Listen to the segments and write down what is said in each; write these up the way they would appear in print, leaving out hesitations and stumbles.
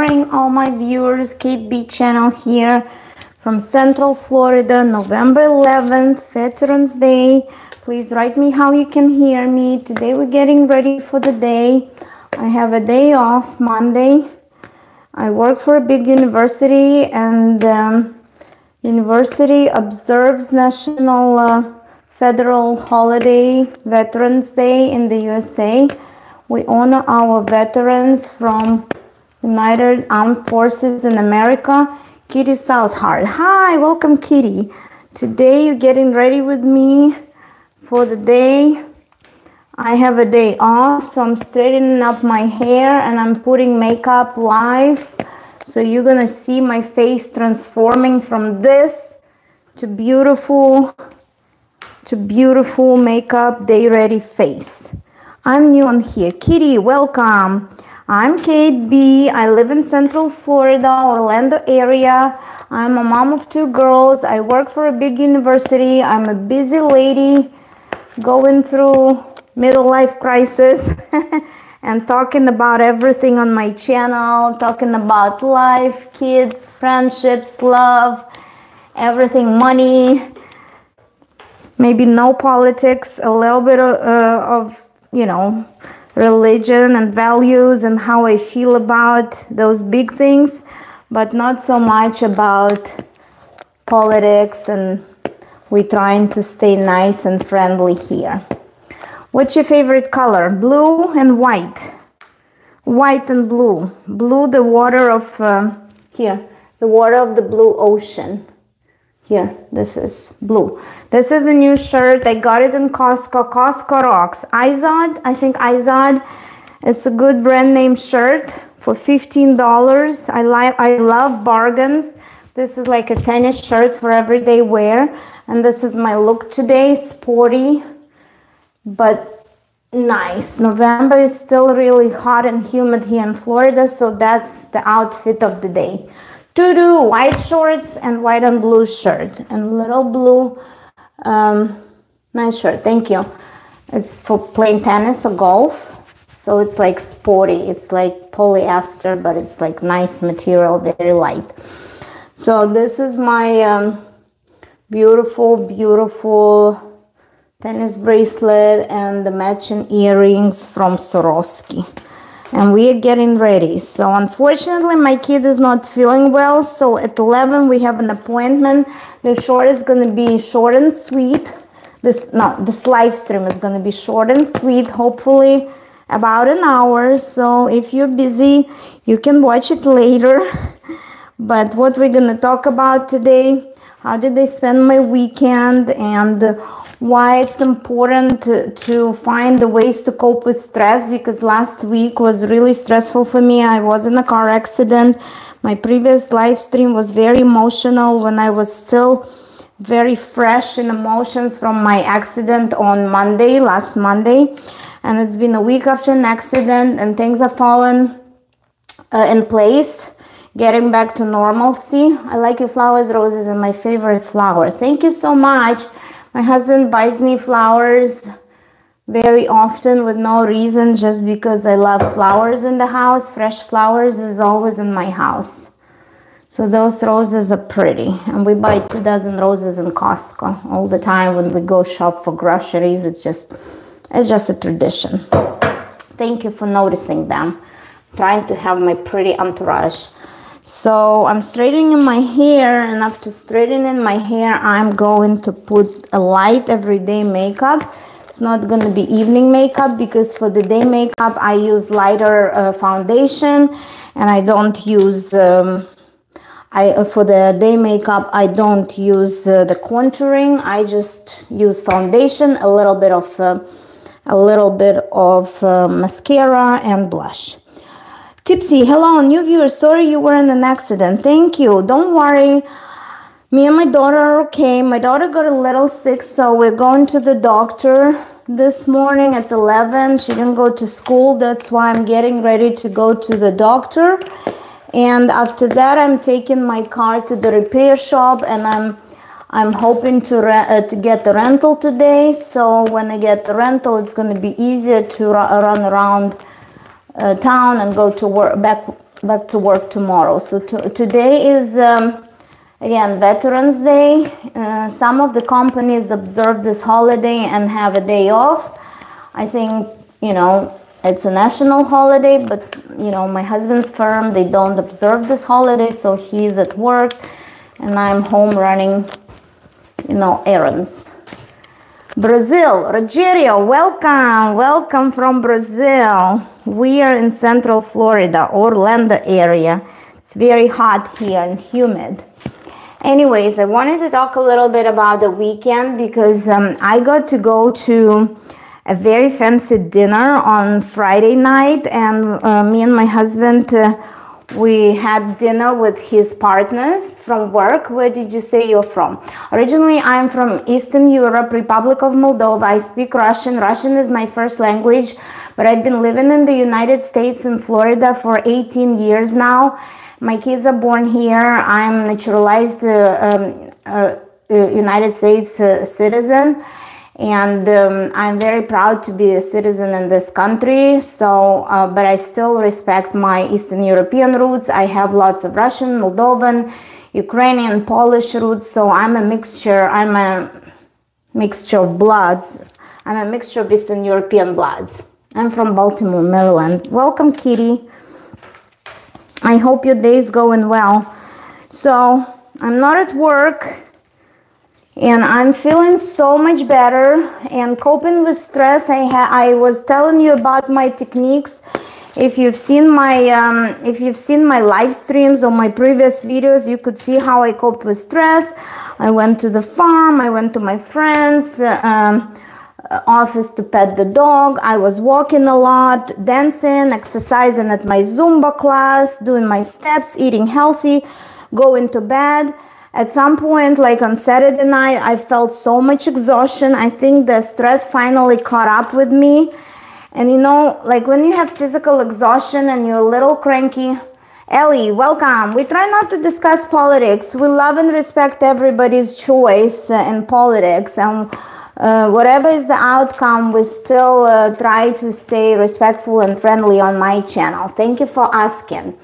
morning, all my viewers. Kate B channel here from Central Florida, November 11th, Veterans Day. Please write me how you can hear me. Today we're getting ready for the day. I have a day off, Monday. I work for a big university, and university observes National Federal Holiday, Veterans Day in the USA. We honor our veterans from United Armed Forces in America. Kitty Southard. Hi, welcome Kitty. Today you're getting ready with me for the day. I have a day off, so I'm straightening up my hair and I'm putting makeup live. So you're gonna see my face transforming from this to beautiful makeup day ready face. I'm new on here. Kitty, welcome. I'm Kate B. I live in Central Florida, Orlando area. I'm a mom of 2 girls. I work for a big university. I'm a busy lady going through middle life crisis and talking about everything on my channel, talking about life, kids, friendships, love, everything, money, maybe no politics, a little bit of religion and values and how I feel about those big things, but not so much about politics, and we're trying to stay nice and friendly here. What's your favorite color? Blue and white. White and blue. Blue, the water of, the water of the blue ocean. Here, this is blue. This is a new shirt. I got it in Costco. Costco rocks. Izod, I think Izod. It's a good brand name shirt for $15. I love bargains. This is like a tennis shirt for everyday wear. And this is my look today. Sporty, but nice. November is still really hot and humid here in Florida, so that's the outfit of the day. Tutu, white shorts and white and blue shirt and little blue nice shirt. Thank you. It's for playing tennis or golf, so it's like sporty. It's like polyester, but it's like nice material, very light. So this is my beautiful tennis bracelet and the matching earrings from Swarovski. And we are getting ready. So unfortunately my kid is not feeling well, so at 11 we have an appointment. The short is going to be short and sweet. This live stream is going to be short and sweet, hopefully about an hour. So if you're busy, you can watch it later. But what we're going to talk about today, how did I spend my weekend, and why it's important to find the ways to cope with stress, because last week was really stressful for me. I was in a car accident. My previous live stream was very emotional when I was still very fresh in emotions from my accident on Monday, last Monday. And it's been a week after an accident and things have fallen in place, getting back to normalcy. I like your flowers. Roses are my favorite flower. Thank you so much. My husband buys me flowers very often with no reason, just because I love flowers in the house. Fresh flowers is always in my house. So those roses are pretty. And we buy 2 dozen roses in Costco all the time when we go shop for groceries. It's just a tradition. Thank you for noticing them. I'm trying to have my pretty entourage. So I'm straightening my hair, and after straightening my hair, I'm going to put a light everyday makeup. It's not going to be evening makeup, because for the day makeup I use lighter foundation, and I don't use for the day makeup I don't use the contouring. I just use foundation, a little bit of mascara and blush. Tipsy, hello, new viewer. Sorry you were in an accident. Thank you. Don't worry. Me and my daughter are okay. My daughter got a little sick, so we're going to the doctor this morning at 11. She didn't go to school. That's why I'm getting ready to go to the doctor. And after that, I'm taking my car to the repair shop, and I'm hoping to get the rental today. So when I get the rental, it's going to be easier to run around town and go to work, back back to work tomorrow. So today is again Veterans Day. Some of the companies observe this holiday and have a day off. I think, you know, it's a national holiday, but you know, my husband's firm, they don't observe this holiday, so he's at work and I'm home running, you know, errands. Brazil, Rogerio, welcome from Brazil. We are in Central Florida, Orlando area. It's very hot here and humid. Anyways, I wanted to talk a little bit about the weekend because I got to go to a very fancy dinner on Friday night, and me and my husband, we had dinner with his partners from work. Where did you say you're from? Originally, I'm from Eastern Europe, Republic of Moldova. I speak Russian. Russian is my first language, but I've been living in the United States in Florida for 18 years now. My kids are born here. I'm naturalized United States citizen. And I'm very proud to be a citizen in this country. So, but I still respect my Eastern European roots. I have lots of Russian, Moldovan, Ukrainian, Polish roots. So I'm a mixture of bloods. I'm a mixture of Eastern European bloods. I'm from Baltimore, Maryland. Welcome, Kitty. I hope your day is going well. So I'm not at work. And I'm feeling so much better and coping with stress. I was telling you about my techniques. If you've seen my live streams or my previous videos, you could see how I coped with stress. I went to the farm. I went to my friend's office to pet the dog. I was walking a lot, dancing, exercising at my Zumba class, doing my steps, eating healthy, going to bed. At some point, like on Saturday night, I felt so much exhaustion. I think the stress finally caught up with me. And you know, like when you have physical exhaustion and you're a little cranky. Ellie, welcome. We try not to discuss politics. We love and respect everybody's choice in politics. And whatever is the outcome, we still try to stay respectful and friendly on my channel. Thank you for asking.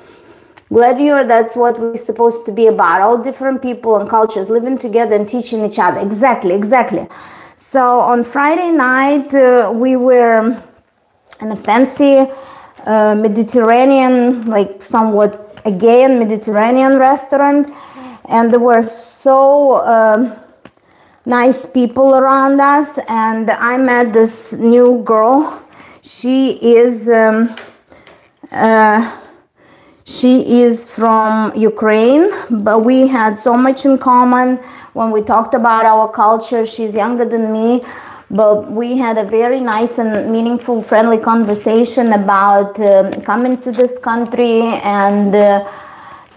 Glad you're, that's what we're supposed to be about. All different people and cultures living together and teaching each other. Exactly. So on Friday night, we were in a fancy Mediterranean, like somewhat Aegean Mediterranean restaurant. And there were so nice people around us. And I met this new girl. She is from Ukraine, but we had so much in common when we talked about our culture. She's younger than me, but we had a very nice and meaningful, friendly conversation about coming to this country and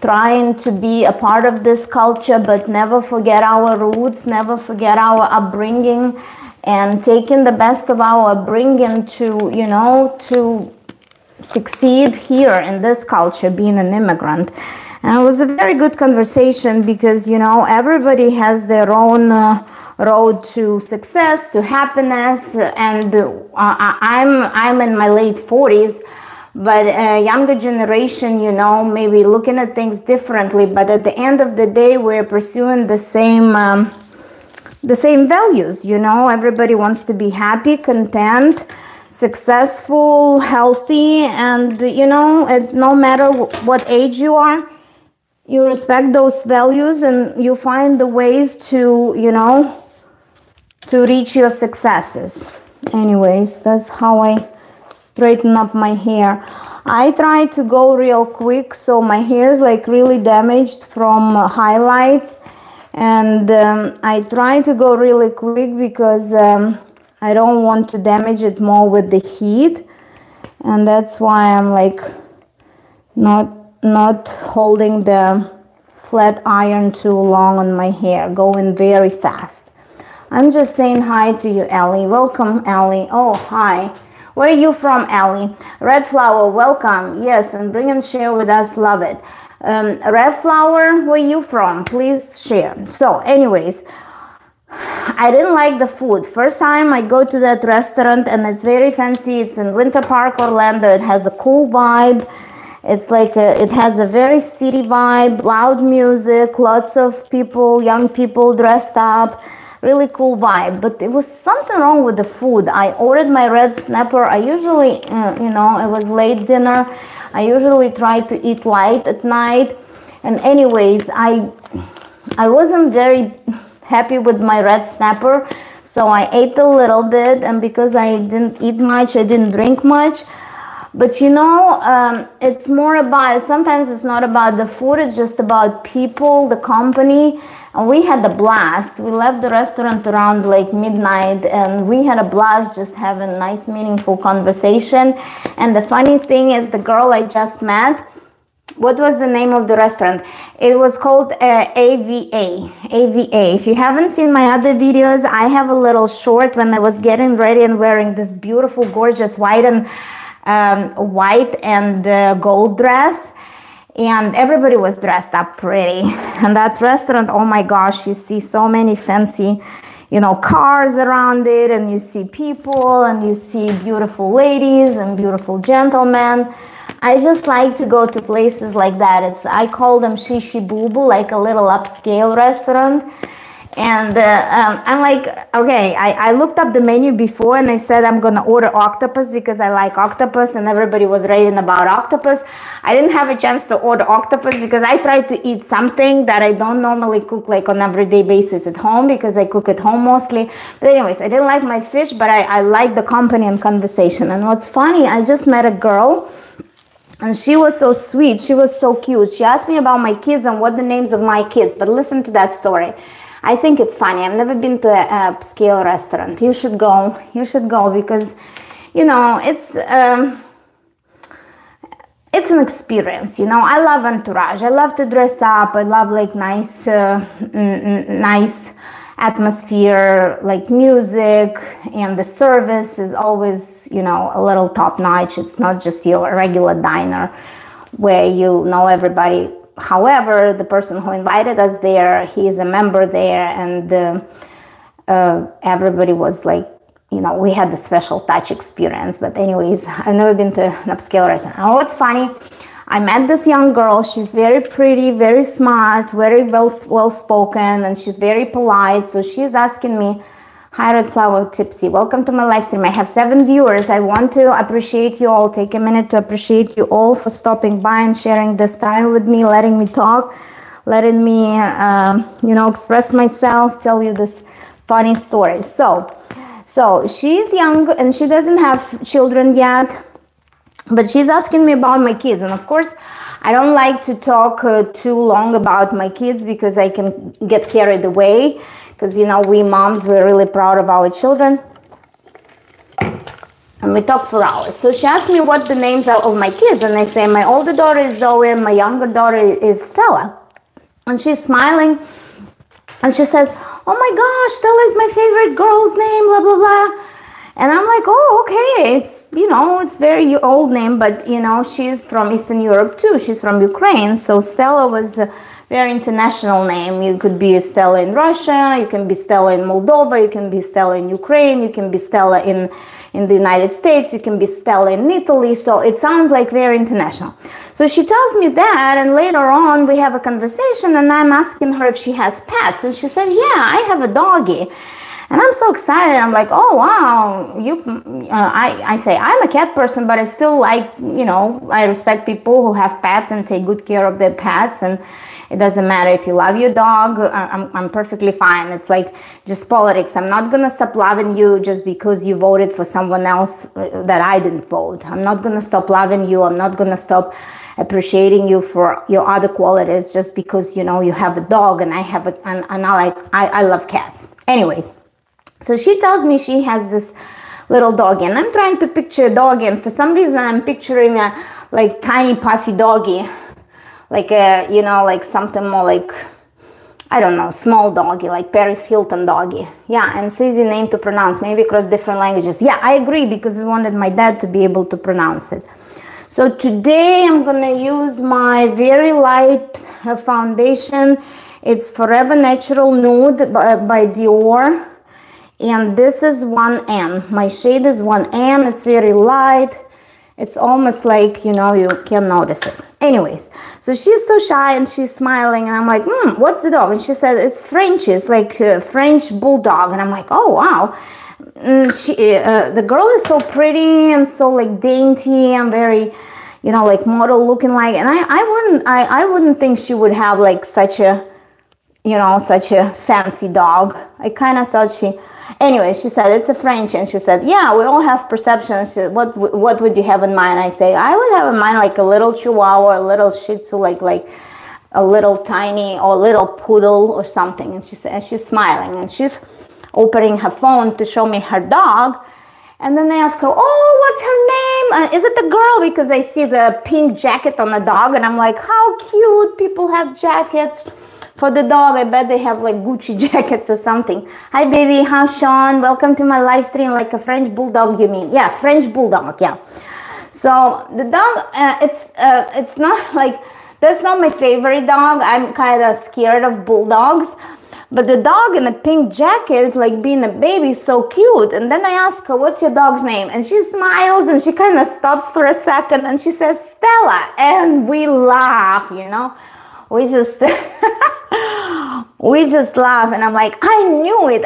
trying to be a part of this culture, but never forget our roots, never forget our upbringing, and taking the best of our upbringing to, you know, to succeed here in this culture, being an immigrant. And it was a very good conversation because, you know, everybody has their own road to success, to happiness, and I'm in my late 40s, but a younger generation, you know, maybe looking at things differently, but at the end of the day, we're pursuing the same values, you know. Everybody wants to be happy, content, successful, healthy, and you know, no matter what age you are, you respect those values and you find the ways to, you know, to reach your successes. Anyways, that's how I straighten up my hair. I try to go real quick, so my hair is like really damaged from highlights, and I try to go really quick because I don't want to damage it more with the heat, and that's why I'm like not holding the flat iron too long on my hair, going very fast. I'm just saying hi to you, Ellie. Welcome, Ellie. Oh, hi. Where are you from, Ellie? Red Flower, welcome. Yes, and bring and share with us. Love it. Red Flower, where are you from? Please share. So anyways, I didn't like the food. First time I go to that restaurant and it's very fancy. It's in Winter Park, Orlando. It has a cool vibe. It's like it has a very city vibe, loud music, lots of people, young people dressed up, really cool vibe. But there was something wrong with the food. I ordered my red snapper. I usually, you know, it was late dinner. I usually try to eat light at night. And anyways, I wasn't very happy with my red snapper. So I ate a little bit, and because I didn't eat much, I didn't drink much. But you know, it's more about, sometimes it's not about the food, it's just about people, the company. And we had a blast. We left the restaurant around like midnight, and we had a blast just having a nice, meaningful conversation. And the funny thing is, the girl I just met, what was the name of the restaurant? It was called AVA. AVA. If you haven't seen my other videos, I have a little short when I was getting ready and wearing this beautiful, gorgeous white and gold dress. And everybody was dressed up pretty. And that restaurant, oh my gosh, you see so many fancy, you know, cars around it, and you see people, and you see beautiful ladies and beautiful gentlemen. I just like to go to places like that. I call them shishi boo boo, like a little upscale restaurant. And I'm like, okay, I looked up the menu before, and I said I'm gonna order octopus because I like octopus, and everybody was raving about octopus. I didn't have a chance to order octopus because I tried to eat something that I don't normally cook like on everyday basis at home, because I cook at home mostly. But anyways, I didn't like my fish, but I like the company and conversation. And what's funny, I just met a girl, and she was so sweet. She was so cute. She asked me about my kids and what the names of my kids. But listen to that story. I think it's funny. I've never been to a upscale restaurant. You should go. You should go because, you know, it's an experience. You know, I love entourage. I love to dress up. I love like nice, nice atmosphere, like music, and the service is always, you know, a little top notch. It's not just your regular diner where you know everybody. However, the person who invited us there, he is a member there, and everybody was like, you know, we had the special touch experience. But anyways, I've never been to an upscale restaurant. Oh, what's funny, I met this young girl. She's very pretty, very smart, very well spoken, and she's very polite. So she's asking me, "Hi, Red Flower Tipsy, welcome to my live stream. I have 7 viewers. I want to appreciate you all. Take a minute to appreciate you all for stopping by and sharing this time with me, letting me talk, letting me, you know, express myself, tell you this funny story." So she's young and she doesn't have children yet, but she's asking me about my kids. And of course, I don't like to talk too long about my kids because I can get carried away. Because, you know, we moms, we're really proud of our children. And we talk for hours. So she asked me what the names are of my kids. And I say, my older daughter is Zoe and my younger daughter is Stella. And she's smiling. And she says, "Oh my gosh, Stella is my favorite girl's name, blah, blah, blah." And I'm like, "Oh, okay." It's, you know, it's very old name. But, you know, she's from Eastern Europe too. She's from Ukraine. So Stella was very international name. You could be Stella in Russia, you can be Stella in Moldova, you can be Stella in Ukraine, you can be Stella in the United States, you can be Stella in Italy. So it sounds like very international. So she tells me that, and later on we have a conversation, and I'm asking her if she has pets, and she said, "Yeah, I have a doggie." And I'm so excited. I'm like, "Oh, wow." I say, I'm a cat person, but I still like, you know, I respect people who have pets and take good care of their pets. And it doesn't matter if you love your dog. I'm perfectly fine. It's like just politics. I'm not going to stop loving you just because you voted for someone else that I didn't vote. I'm not going to stop loving you. I'm not going to stop appreciating you for your other qualities just because, you know, you have a dog and I have I love cats. Anyways. So she tells me she has this little doggy, and I'm trying to picture a doggy, and for some reason I'm picturing a like tiny puffy doggy, like a, you know, like something more like, I don't know, small doggy, like Paris Hilton doggy. Yeah, and it's easy name to pronounce, maybe across different languages. Yeah, I agree, because we wanted my dad to be able to pronounce it. So today I'm gonna use my very light foundation. It's Forever Natural Nude by Dior. And this is 1N. My shade is 1N. It's very light. It's almost like, you know, you can notice it. Anyways, so she's so shy and she's smiling, and I'm like, what's the dog? And she said, it's French's, like French bulldog. And I'm like, oh, wow. The girl is so pretty and so like dainty and very, you know, like model looking like, and I wouldn't think she would have like such a, you know, such a fancy dog. I kind of thought anyway, she said, it's a French. And she said, yeah, we all have perceptions. She said, what would you have in mind? I say, I would have in mind like a little Chihuahua, a little Shih Tzu, like a little tiny or little poodle or something. And she said, and she's smiling and she's opening her phone to show me her dog. And then I ask her, oh, what's her name? Is it the girl? Because I see the pink jacket on the dog. And I'm like, how cute. People have jackets for the dog. I bet they have like Gucci jackets or something. Hi, baby. Hi, Sean. Welcome to my live stream. Like a French bulldog, you mean? Yeah, French bulldog. Yeah. So the dog, it's not like, that's not my favorite dog. I'm kind of scared of bulldogs. But the dog in the pink jacket, like being a baby, is so cute. And then I ask her, what's your dog's name? And she smiles and she kind of stops for a second and she says, Stella. And we laugh, you know. We just laugh. And I'm like, I knew it.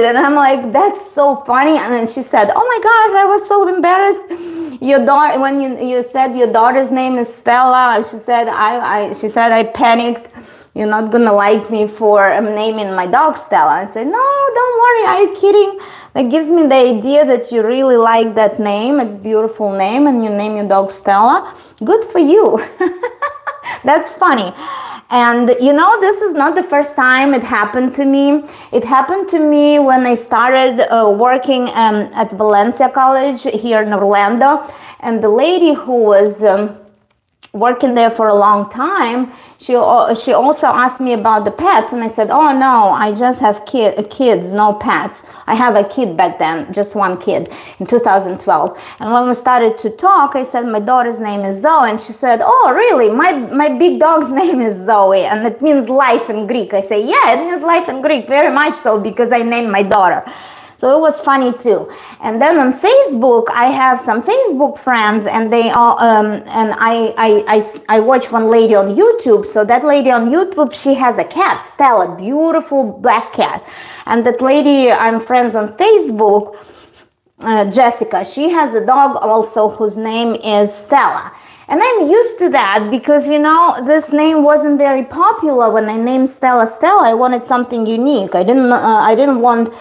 And I'm like, that's so funny. And then she said, oh my gosh, I was so embarrassed. Your daughter, when you said your daughter's name is Stella, she said, I panicked. You're not gonna like me for naming my dog Stella. I said, no, don't worry, are you kidding? That gives me the idea that you really like that name. It's a beautiful name and you name your dog Stella. Good for you. That's funny. And you know, this is not the first time it happened to me. It happened to me when I started working at Valencia College here in Orlando. And the lady who was working there for a long time, she also asked me about the pets, and I said, oh no, I just have kids, no pets. I have a kid back then, just one kid, in 2012. And when we started to talk, I said, my daughter's name is Zoe, and she said, oh really, my big dog's name is Zoe, and it means life in Greek. I say, yeah, it means life in Greek, very much so, because I named my daughter. So it was funny too. And then on Facebook, I have some Facebook friends, and they all and I watch one lady on YouTube. So that lady on YouTube, she has a cat, Stella, beautiful black cat. And that lady, I'm friends on Facebook, Jessica, she has a dog also whose name is Stella. And I'm used to that because, you know, this name wasn't very popular when I named Stella Stella. I wanted something unique. I didn't want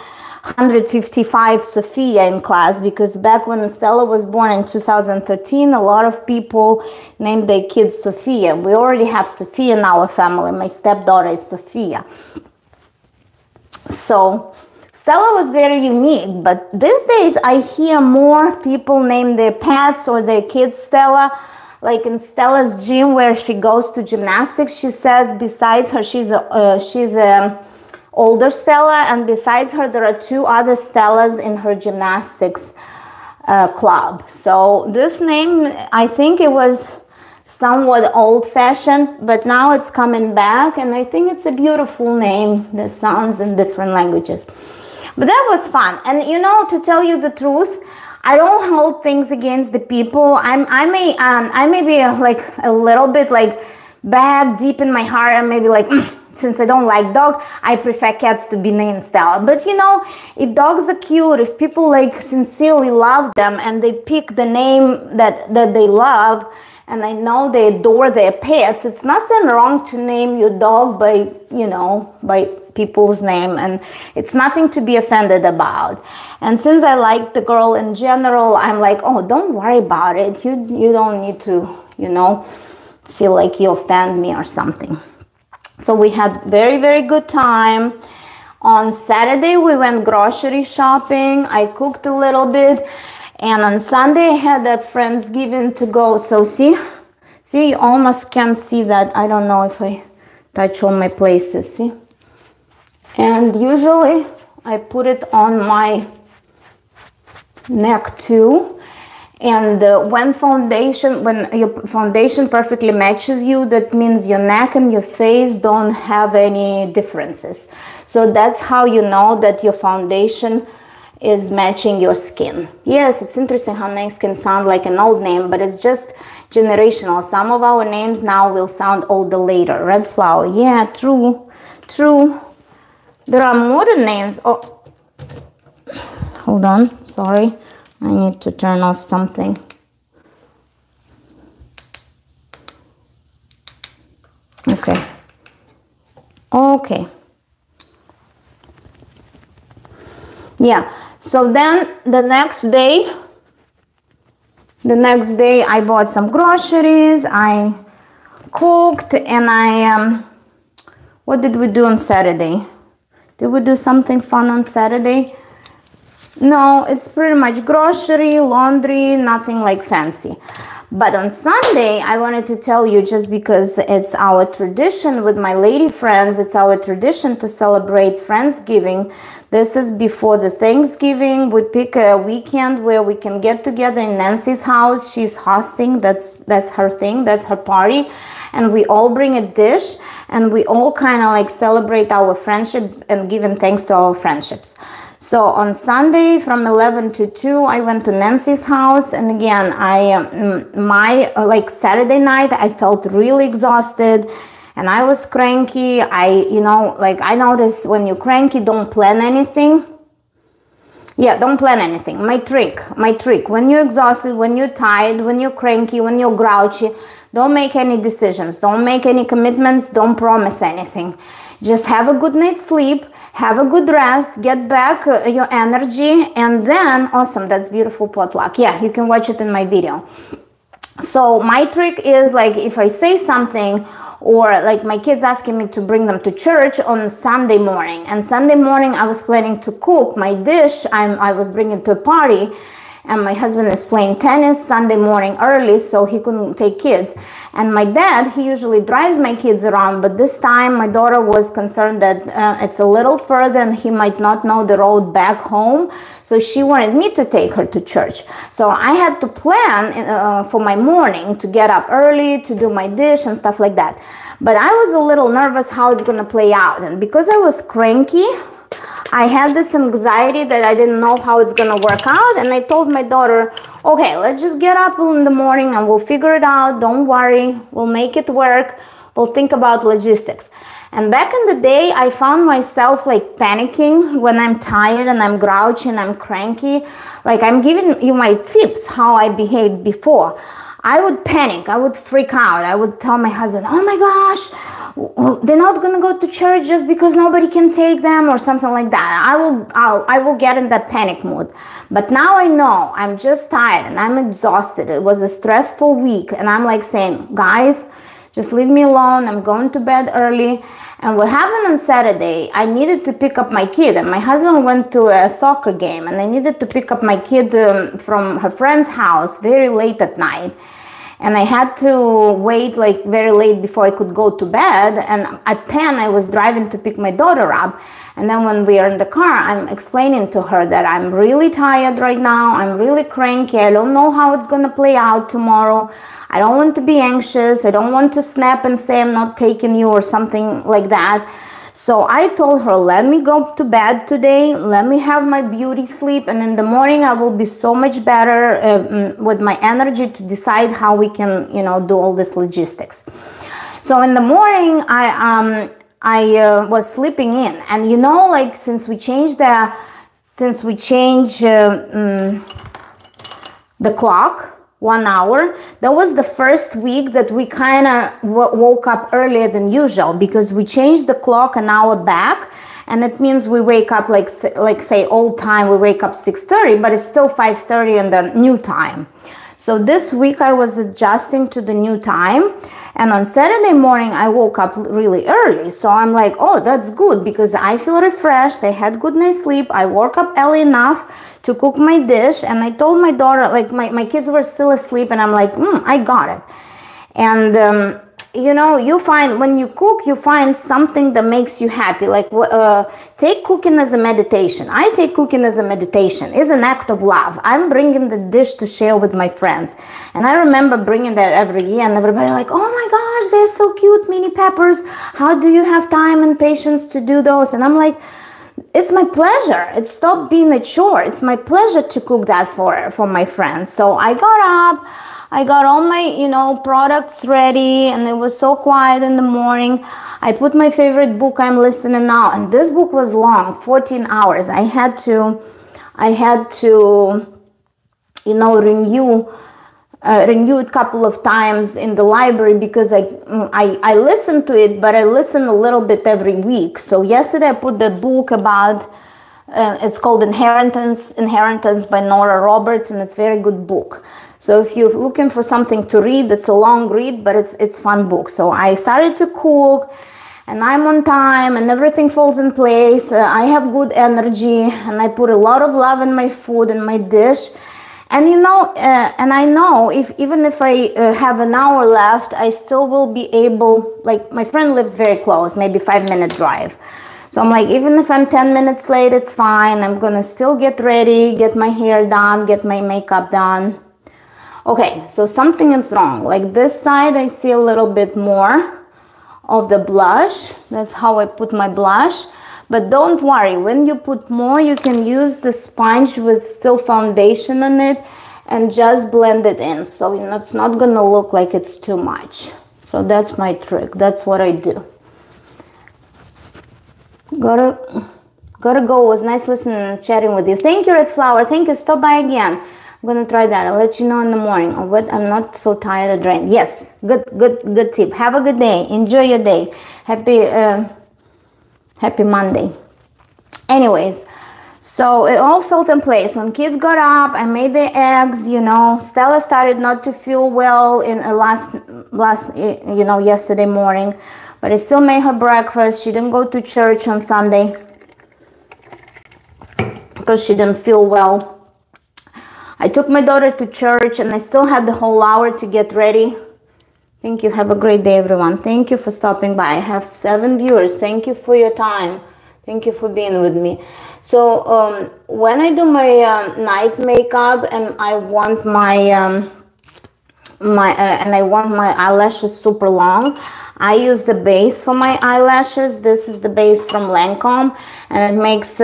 155 Sophia in class, because back when Stella was born in 2013, a lot of people named their kids Sophia. We already have Sophia in our family. My stepdaughter is Sophia. So Stella was very unique, but these days I hear more people name their pets or their kids Stella. Like in Stella's gym where she goes to gymnastics, she says besides her, she's a older Stella, and besides her there are two other Stellas in her gymnastics club. So this name, I think it was somewhat old-fashioned, but now it's coming back, and I think it's a beautiful name that sounds in different languages. But that was fun. And you know, to tell you the truth, I don't hold things against the people. I may be like a little bit like back deep in my heart, and maybe like since I don't like dog, I prefer cats to be named Stella. But you know, if dogs are cute, if people like sincerely love them and they pick the name that they love, and I know they adore their pets, it's nothing wrong to name your dog by, you know, by people's name, and it's nothing to be offended about. And since I like the girl in general, I'm like, oh, don't worry about it. You don't need to, you know, feel like you offend me or something. So we had very, very good time. On Saturday, we went grocery shopping. I cooked a little bit. And on Sunday, I had a Friendsgiving to go. So see, you almost can't see that. I don't know if I touch all my places, see? And usually, I put it on my neck too. And when your foundation perfectly matches you, that means your neck and your face don't have any differences. So that's how you know that your foundation is matching your skin. Yes, it's interesting how names can sound like an old name, but it's just generational. Some of our names now will sound older later. Red flower. Yeah, true. True. There are modern names. Oh, hold on. Sorry. I need to turn off something. Okay. Okay. Yeah. So then the next day I bought some groceries, I cooked, and what did we do on Saturday? Did we do something fun on Saturday? No, it's pretty much grocery, laundry, nothing like fancy. But on Sunday, I wanted to tell you, just because it's our tradition with my lady friends, it's our tradition to celebrate Friendsgiving. This is before the Thanksgiving. We pick a weekend where we can get together in Nancy's house. She's hosting, that's her thing, that's her party. And we all bring a dish, and we all kind of like celebrate our friendship and giving thanks to our friendships. So on Sunday from 11 to 2, I went to Nancy's house, and again, Saturday night, I felt really exhausted, and I was cranky. I noticed when you're cranky, don't plan anything. Yeah, don't plan anything. My trick, when you're exhausted, when you're tired, when you're cranky, when you're grouchy, don't make any decisions, don't make any commitments, don't promise anything. Just have a good night's sleep, have a good rest, get back your energy, and then, awesome, that's beautiful potluck. Yeah, you can watch it in my video. So my trick is, like, if I say something, or like my kids asking me to bring them to church on Sunday morning, and Sunday morning I was planning to cook my dish I was bringing to a party, and my husband is playing tennis Sunday morning early, so he couldn't take kids. And my dad, he usually drives my kids around, but this time my daughter was concerned that it's a little further and he might not know the road back home, so she wanted me to take her to church. So I had to plan for my morning to get up early, to do my dish and stuff like that. But I was a little nervous how it's going to play out, and because I was cranky, I had this anxiety that I didn't know how it's going to work out, and I told my daughter, okay, let's just get up in the morning and we'll figure it out. Don't worry, we'll make it work. We'll think about logistics. And back in the day, I found myself like panicking when I'm tired and I'm grouchy and I'm cranky. Like, I'm giving you my tips how I behaved before. I would panic, I would freak out, I would tell my husband, oh my gosh, they're not gonna go to church just because nobody can take them, or something like that. I will get in that panic mood. But now I know I'm just tired and I'm exhausted. It was a stressful week, and I'm like saying, guys, just leave me alone, I'm going to bed early. And what happened on Saturday, I needed to pick up my kid, and my husband went to a soccer game, and I needed to pick up my kid from her friend's house very late at night. And I had to wait like very late before I could go to bed. And at 10, I was driving to pick my daughter up. And then when we are in the car, I'm explaining to her that I'm really tired right now. I'm really cranky. I don't know how it's going to play out tomorrow. I don't want to be anxious. I don't want to snap and say I'm not taking you or something like that. So I told her, let me go to bed today, let me have my beauty sleep, and in the morning I will be so much better with my energy to decide how we can, do all this logistics. So in the morning, I was sleeping in, and like since we changed the clock 1 hour, that was the first week that we kind of woke up earlier than usual, because we changed the clock an hour back, and it means we wake up like say old time, we wake up 6:30, but it's still 5:30 in the new time. So this week I was adjusting to the new time, and on Saturday morning I woke up really early. So I'm like, oh, that's good, because I feel refreshed, I had good night's sleep, I woke up early enough to cook my dish, and I told my daughter, like my kids were still asleep, and I'm like, I got it. And you find when you cook, you find something that makes you happy. Like take cooking as a meditation. I take cooking as a meditation. It's an act of love. I'm bringing the dish to share with my friends, and I remember bringing that every year, and everybody like, oh my gosh, they're so cute, mini peppers. How do you have time and patience to do those? And I'm like, it's my pleasure. It stopped being a chore. It's my pleasure to cook that for my friends. So I got up, I got all my, products ready, and it was so quiet in the morning. I put my favorite book I'm listening now, and this book was long, 14 hours. I had to renew it a couple of times in the library because I listened to it, but I listen a little bit every week. So yesterday I put the book about, it's called Inheritance by Nora Roberts, and it's a very good book. So if you're looking for something to read, it's a long read, but it's fun book. So I started to cook, and I'm on time, and everything falls in place. I have good energy, and I put a lot of love in my food and my dish. And and I know even if I have an hour left, I still will be able, like my friend lives very close, maybe 5-minute drive. So I'm like, even if I'm 10 minutes late, it's fine. I'm gonna still get ready, get my hair done, get my makeup done. Okay, so something is wrong. Like this side, I see a little bit more of the blush. That's how I put my blush. But don't worry, when you put more, you can use the sponge with still foundation on it and just blend it in. So it's not gonna look like it's too much. So that's my trick. That's what I do. Gotta go. It was nice listening and chatting with you. Thank you, Red Flower. Thank you. Stop by again. I'm gonna try that. I'll let you know in the morning. But I'm not so tired or drained. Yes, good tip. Have a good day. Enjoy your day. Happy Monday. Anyways, so it all fell in place. When kids got up, I made the eggs. Stella started not to feel well in yesterday morning, but I still made her breakfast. She didn't go to church on Sunday because she didn't feel well. I took my daughter to church, and I still had the whole hour to get ready. Thank you. Have a great day, everyone. Thank you for stopping by. I have 7 viewers. Thank you for your time. Thank you for being with me. So when I do my night makeup and I want my eyelashes super long, I use the base for my eyelashes. This is the base from Lancome, and it makes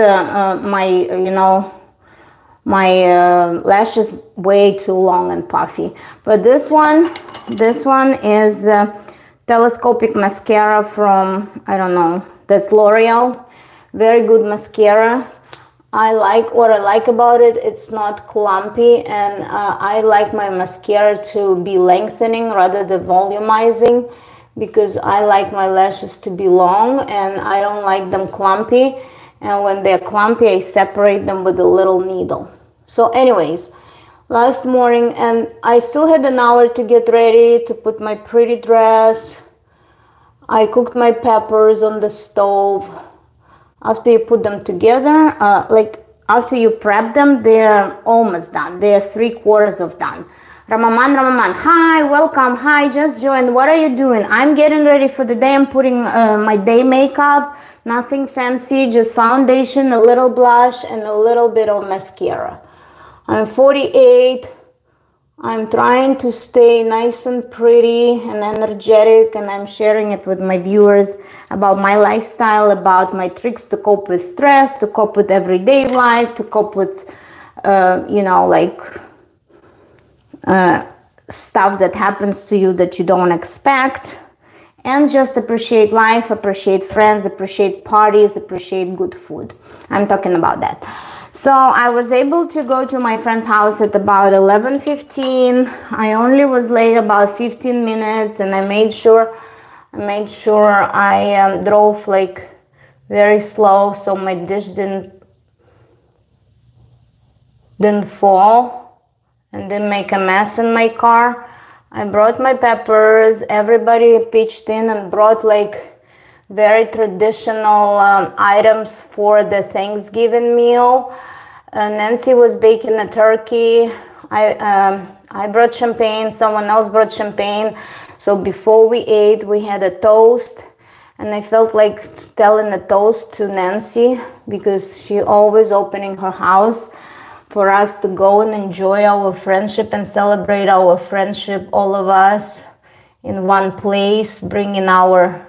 my lashes way too long and puffy. But this one is telescopic mascara from, I don't know, that's L'Oreal. Very good mascara. What I like about it, it's not clumpy, and I like my mascara to be lengthening rather than volumizing, because I like my lashes to be long and I don't like them clumpy. And when they're clumpy, I separate them with a little needle. So anyways, last morning, and I still had an hour to get ready to put my pretty dress. I cooked my peppers on the stove. After you put them together, after you prep them, they're almost done. They're 3/4 of done. Ramaman, hi, welcome. Hi, just joined. What are you doing? I'm getting ready for the day. I'm putting my day makeup. Nothing fancy, just foundation, a little blush, and a little bit of mascara. I'm 48. I'm trying to stay nice and pretty and energetic, and I'm sharing it with my viewers about my lifestyle, about my tricks to cope with stress, to cope with everyday life, to cope with, stuff that happens to you that you don't expect, and just appreciate life, appreciate friends, appreciate parties, appreciate good food. I'm talking about that. So I was able to go to my friend's house at about 11:15. I only was late about 15 minutes, and I made sure I drove like very slow so my dish didn't fall and didn't make a mess in my car. I brought my peppers. Everybody pitched in and brought like very traditional items for the Thanksgiving meal. Nancy was baking a turkey. I brought champagne. Someone else brought champagne. So before we ate, we had a toast, and I felt like telling a toast to Nancy because she always opening her house for us to go and enjoy our friendship and celebrate our friendship, all of us in one place, bringing our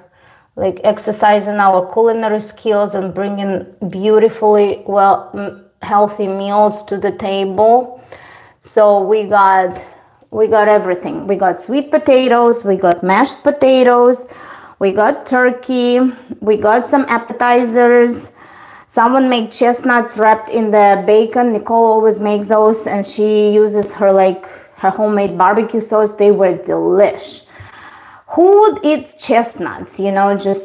like exercising our culinary skills and bringing beautifully healthy meals to the table. So we got everything. We got sweet potatoes, we got mashed potatoes, we got turkey, we got some appetizers. Someone made chestnuts wrapped in the bacon. Nicole always makes those, and she uses her homemade barbecue sauce. They were delish. Who would eat chestnuts,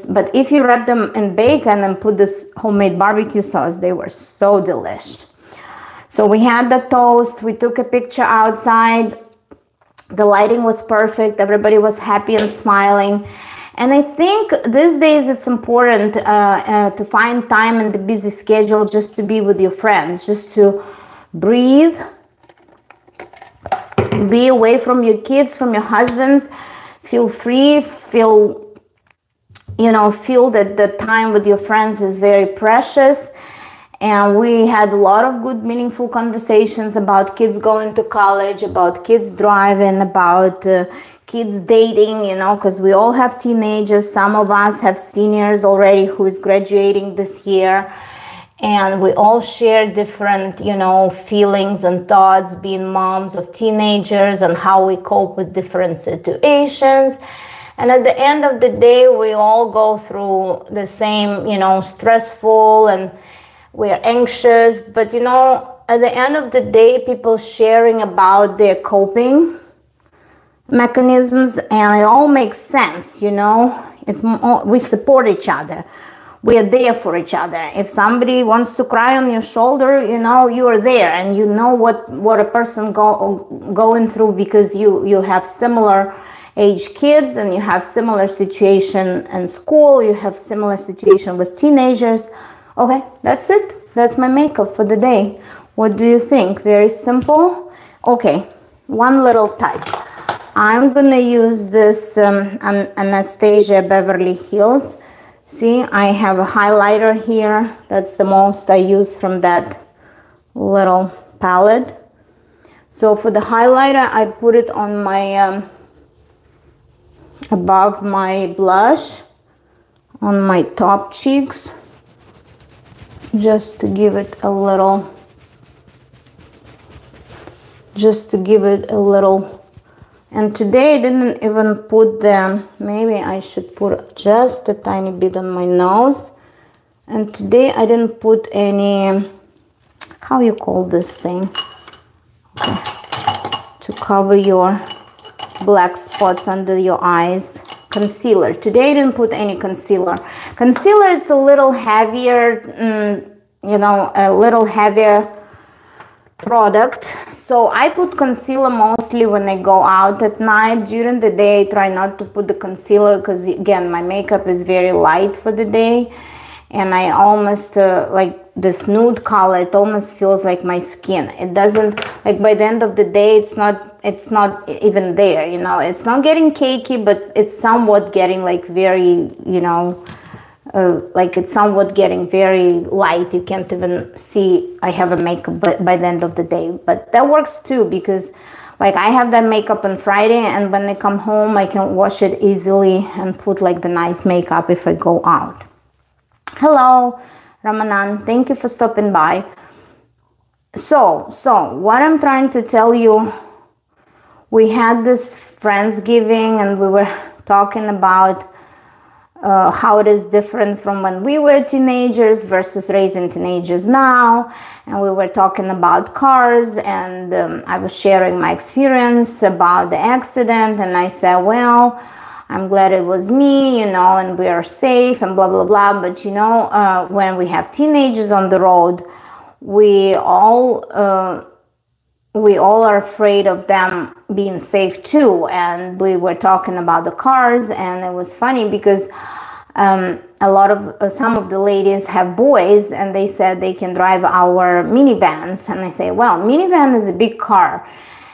but if you wrap them in bacon and put this homemade barbecue sauce, they were so delish. So we had the toast. We took a picture outside. The lighting was perfect. Everybody was happy and smiling. And I think these days it's important to find time in the busy schedule just to be with your friends, just to breathe, be away from your kids, from your husbands, feel free, feel that the time with your friends is very precious. And we had a lot of good, meaningful conversations about kids going to college, about kids driving, about kids dating, because we all have teenagers. Some of us have seniors already who is graduating this year. And we all share different, feelings and thoughts, being moms of teenagers, and how we cope with different situations. And at the end of the day, we all go through the same, stressful, and we're anxious. But, at the end of the day, people sharing about their coping mechanisms, and it all makes sense, we support each other. We are there for each other. If somebody wants to cry on your shoulder, you are there, and you know what a person going through, because you have similar age kids, and you have similar situation in school, you have similar situation with teenagers. Okay, that's it. That's my makeup for the day. What do you think? Very simple. Okay, one little touch. I'm gonna use this Anastasia Beverly Hills. See, I have a highlighter here. That's the most I use from that little palette. So for the highlighter, I put it on my above my blush, on my top cheeks, just to give it a little, and today I didn't even put maybe I should put just a tiny bit on my nose. And today I didn't put any, how you call this thing? Okay. To cover your black spots under your eyes. Concealer. Today I didn't put any concealer. Concealer is a little heavier, a little heavier product. So I put concealer mostly when I go out at night. During the day I try not to put the concealer, because again, my makeup is very light for the day, and I almost like this nude color, it almost feels like my skin. It doesn't, like, by the end of the day, it's not even there, it's not getting cakey, but it's somewhat getting like very, like it's somewhat getting very light. You can't even see I have a makeup by the end of the day. But that works too, because like I have that makeup on Friday, and when I come home I can wash it easily and put like the night makeup if I go out. Hello Ramanan, thank you for stopping by. So what I'm trying to tell you, we had this Friendsgiving, and we were talking about how it is different from when we were teenagers versus raising teenagers now. And we were talking about cars, and I was sharing my experience about the accident, and I said, well, I'm glad it was me, and we are safe and blah, blah, blah. But, when we have teenagers on the road, we all are afraid of them being safe too. And we were talking about the cars, and it was funny because some of the ladies have boys, and they said they can drive our minivans. And I say, well, minivan is a big car.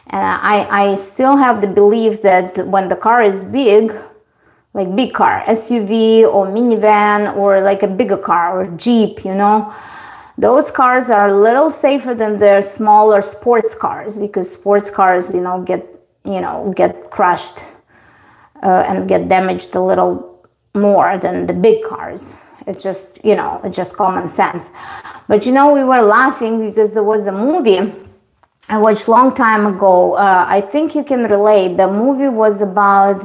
And I still have the belief that when the car is big, like big car, SUV or minivan, or like a bigger car or Jeep, those cars are a little safer than their smaller sports cars, because sports cars, get crushed and get damaged a little more than the big cars. It's just, it's just common sense. But, we were laughing because there was the movie I watched long time ago. I think you can relate. The movie was about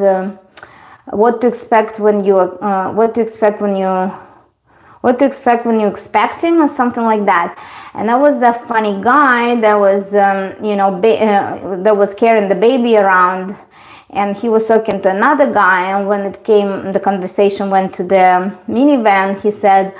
what to expect when you're expecting, or something like that. And that was that funny guy that was, that was carrying the baby around, and he was talking to another guy. And when the conversation went to the minivan, he said,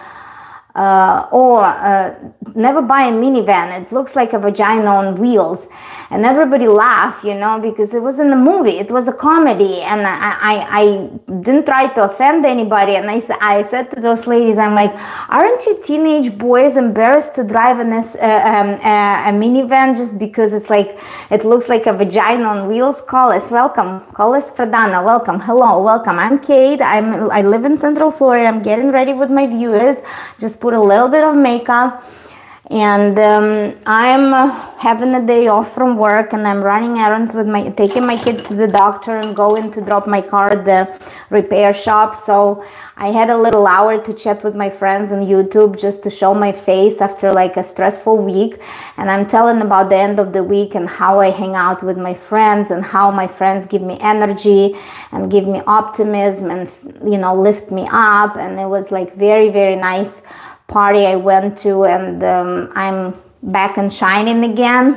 never buy a minivan. It looks like a vagina on wheels. And everybody laughed, because it was in the movie. It was a comedy. And I didn't try to offend anybody. And I said to those ladies, I'm like, aren't you teenage boys embarrassed to drive a minivan just because it looks like a vagina on wheels? Call us, welcome. Call us Pradana, welcome. Hello, welcome. I'm Kate. I live in Central Florida. I'm getting ready with my viewers. Just put a little bit of makeup, and I'm having a day off from work, and I'm running errands with taking my kid to the doctor and going to drop my car at the repair shop. So I had a little hour to chat with my friends on YouTube just to show my face after like a stressful week. And I'm telling about the end of the week and how I hang out with my friends and how my friends give me energy and give me optimism and, lift me up. And it was like very, very nice party I went to, and I'm back and shining again.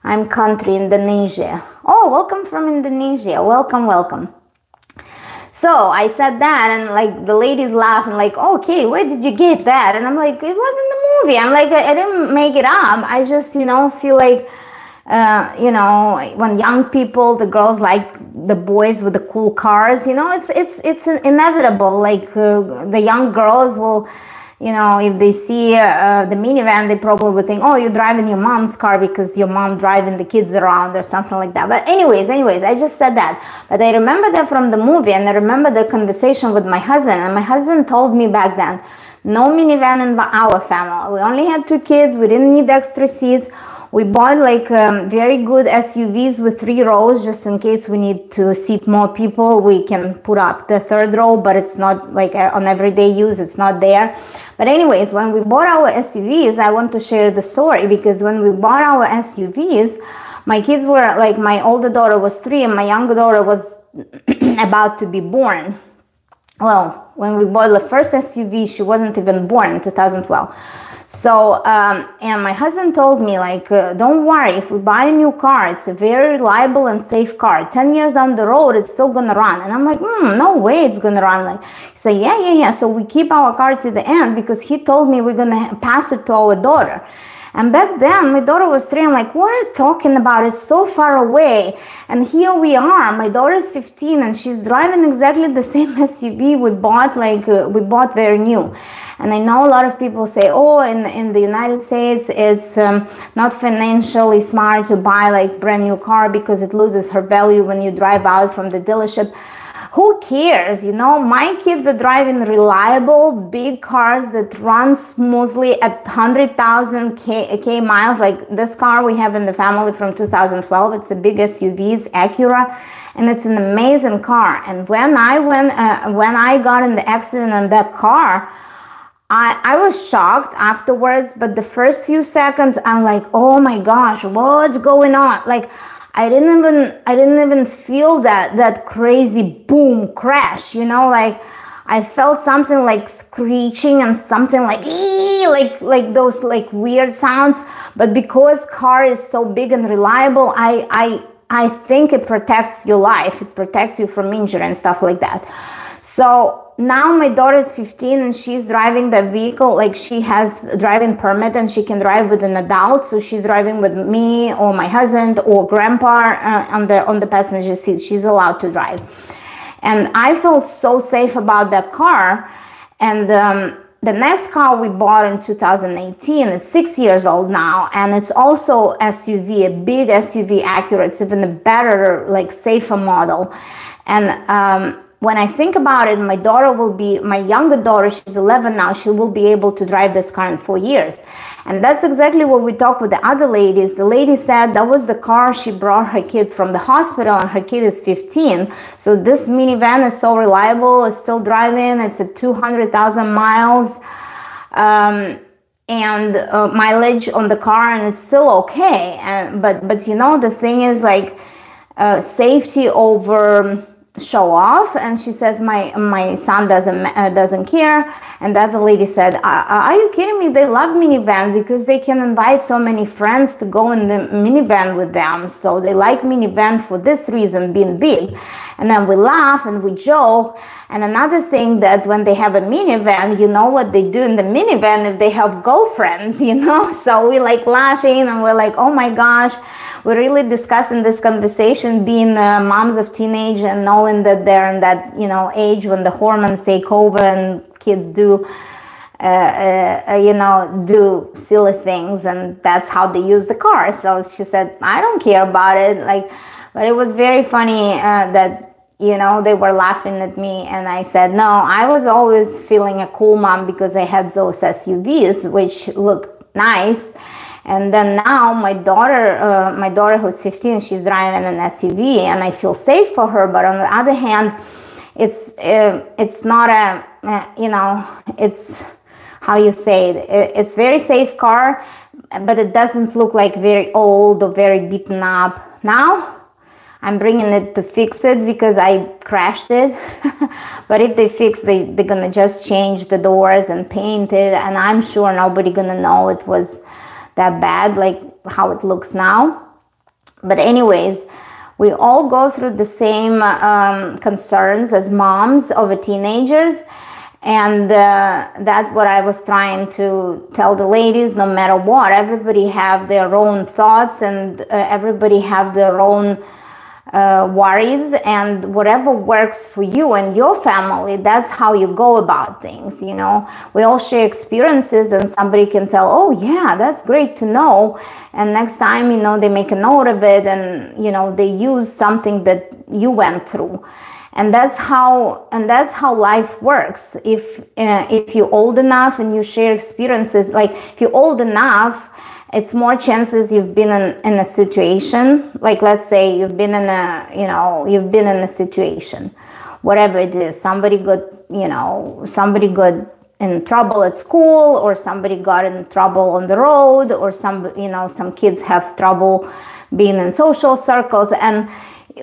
I'm country Indonesia. Oh, welcome from Indonesia. Welcome. So I said that, and like the ladies laughing, like, okay, where did you get that? And I'm like, it was in the movie. I'm like, I didn't make it up. I just, feel like, when young people, the girls like the boys with the cool cars, it's inevitable. Like the young girls will, if they see the minivan, they probably would think, oh, you're driving your mom's car because your mom driving the kids around or something like that. But anyways, I just said that. But I remember that from the movie, and I remember the conversation with my husband. And my husband told me back then, no minivan in our family. We only had 2 kids. We didn't need extra seats. We bought like very good SUVs with 3 rows, just in case we need to seat more people. We can put up the 3rd row, but it's not like on everyday use, it's not there. But anyways, when we bought our SUVs, I want to share the story, because when we bought our SUVs, my kids were like, my older daughter was 3 and my younger daughter was about to be born. Well, when we bought the first SUV, she wasn't even born in 2012. So, and my husband told me, like, don't worry, if we buy a new car, it's a very reliable and safe car. 10 years down the road, it's still gonna run. And I'm like, no way it's gonna run. Like, he said, yeah. So we keep our car to the end, because he told me we're gonna pass it to our daughter. And back then, my daughter was 3. I'm like, what are you talking about? It's so far away. And here we are. My daughter is 15, and she's driving exactly the same SUV we bought very new. And I know a lot of people say, oh, in the United States, it's not financially smart to buy like brand new car because it loses her value when you drive out from the dealership. Who cares? My kids are driving reliable, big cars that run smoothly at 100,000 K miles. Like this car we have in the family from 2012. It's a big SUV, it's Acura, and it's an amazing car. And when I got in the accident in that car, I was shocked afterwards, but the first few seconds, I'm like, oh my gosh, what's going on? Like, I didn't even feel that crazy boom crash, like I felt something like screeching and something like like those like weird sounds. But because car is so big and reliable, I think it protects your life. It protects you from injury and stuff like that. So now my daughter is 15 and she's driving the vehicle, like she has a driving permit and she can drive with an adult. So she's driving with me or my husband or grandpa on the passenger seat. She's allowed to drive. And I felt so safe about that car. And the next car we bought in 2018, it's 6 years old now, and it's also SUV, a big SUV Acura. It's even a better, like safer model. And when I think about it, my younger daughter, she's 11 now, she will be able to drive this car in 4 years. And that's exactly what we talked with the other ladies. The lady said that was the car she brought her kid from the hospital, and her kid is 15. So this minivan is so reliable, it's still driving, it's at 200,000 miles. And mileage on the car, and it's still okay. But you know, the thing is, like, safety over show off. And she says my son doesn't care. And the other lady said, are you kidding me? They love minivan because they can invite so many friends to go in the minivan with them. So they like minivan for this reason, being big. And then we laugh and we joke. And another thing, that when they have a minivan, you know what they do in the minivan if they have girlfriends, you know? So we like laughing, and we're like, oh my gosh, we're really discussing this conversation, being moms of teenage and knowing that they're in that, you know, age when the hormones take over and kids do, you know, do silly things, and that's how they use the car. So she said, I don't care about it. Like, but it was very funny that, you know, they were laughing at me, and I said, no, I was always feeling a cool mom because I had those SUVs, which look nice. And then now my daughter who's 15, she's driving an SUV, and I feel safe for her. But on the other hand, it's not a, you know, it's, how you say it, it's very safe car, but it doesn't look like very old or very beaten up. Now I'm bringing it to fix it because I crashed it. But if they fix, they're gonna just change the doors and paint it, and I'm sure nobody gonna know it was that bad, like how it looks now. But anyways, we all go through the same concerns as moms of teenagers. And that's what I was trying to tell the ladies. No matter what, everybody have their own thoughts, and everybody have their own worries, and whatever works for you and your family, that's how you go about things. You know, we all share experiences, and somebody can tell, oh yeah, that's great to know, and next time, you know, they make a note of it, and you know, they use something that you went through. And that's how life works. If you're old enough and you share experiences, like if you're old enough, it's more chances you've been in a situation. Like, let's say you've been in a situation, whatever it is. Somebody got in trouble at school, or somebody got in trouble on the road, or some kids have trouble being in social circles, and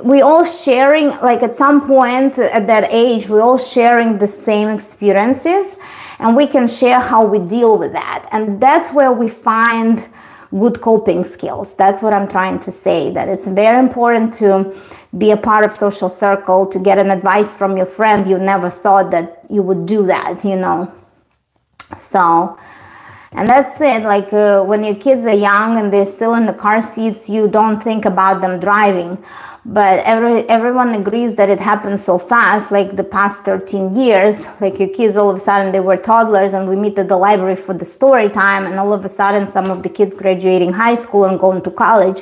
we all sharing, like at some point at that age, we all sharing the same experiences, and we can share how we deal with that. And that's where we find good coping skills. That's what I'm trying to say, that it's very important to be a part of social circle, to get an advice from your friend. You never thought that you would do that, you know. So, and that's it. Like when your kids are young and they're still in the car seats, you don't think about them driving. But everyone agrees that it happens so fast, like the past 13 years. Like your kids, all of a sudden, they were toddlers, and we meet at the library for the story time, and all of a sudden, some of the kids graduating high school and going to college.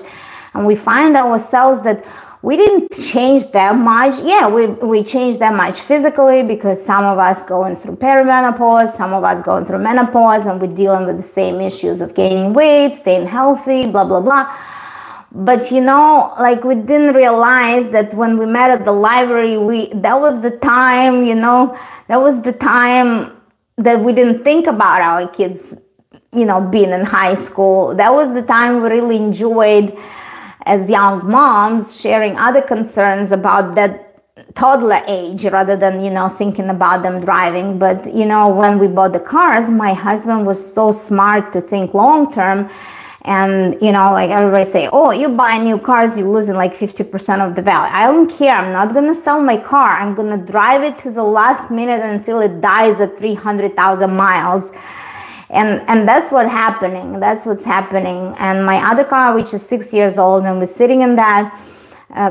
And we find ourselves that we didn't change that much. Yeah, we changed that much physically, because some of us going through perimenopause, some of us going through menopause, and we're dealing with the same issues of gaining weight, staying healthy, blah, blah, blah. But you know, like we didn't realize that when we met at the library, that was the time, you know, that was the time that we didn't think about our kids, you know, being in high school. That was the time we really enjoyed as young moms sharing other concerns about that toddler age, rather than, you know, thinking about them driving. But, you know, when we bought the cars, my husband was so smart to think long term. And, you know, like everybody say, oh, you buy new cars, you're losing like 50% of the value. I don't care. I'm not going to sell my car. I'm going to drive it to the last minute until it dies at 300,000 miles. And that's what's happening. That's what's happening. And my other car, which is 6 years old, and we're sitting in that,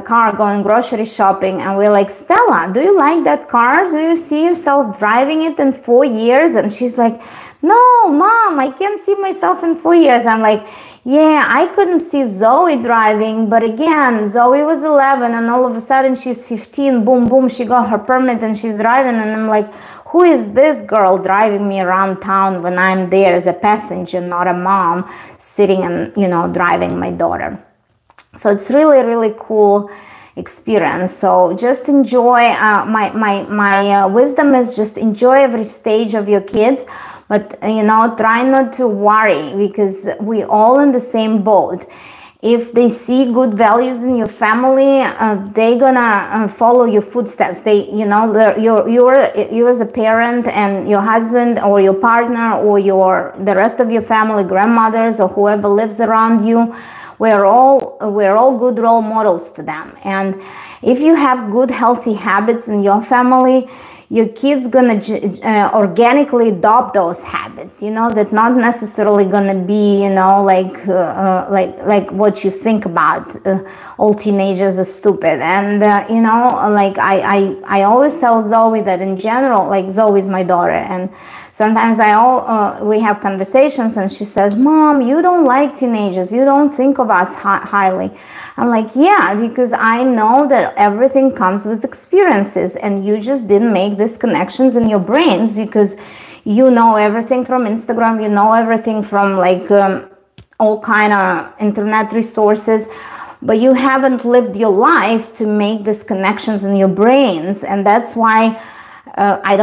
car going grocery shopping, and we're like, Stella, do you like that car? Do you see yourself driving it in 4 years? And she's like, no, Mom, I can't see myself in 4 years. I'm like, yeah, I couldn't see Zoe driving, but again, Zoe was 11 and all of a sudden she's 15, boom, boom, she got her permit and she's driving, and I'm like, who is this girl driving me around town when I'm there as a passenger, not a mom sitting and, you know, driving my daughter? So it's really, really cool experience. So just enjoy. My wisdom is just enjoy every stage of your kids, but you know, try not to worry, because we all in the same boat. If they see good values in your family, they're gonna follow your footsteps. They, you know, you're as a parent, and your husband or your partner or the rest of your family, grandmothers or whoever lives around you, we're all good role models for them. And if you have good healthy habits in your family, your kids gonna organically adopt those habits, you know, that not necessarily gonna be, you know, like what you think about. All teenagers are stupid. And you know, like I always tell Zoe that in general, like Zoe's my daughter, and sometimes we have conversations and she says, Mom, you don't like teenagers, you don't think of us highly. I'm like, yeah, because I know that everything comes with experiences, and you just didn't make these connections in your brains because you know everything from Instagram, you know everything from like all kind of internet resources, but you haven't lived your life to make these connections in your brains. And that's why I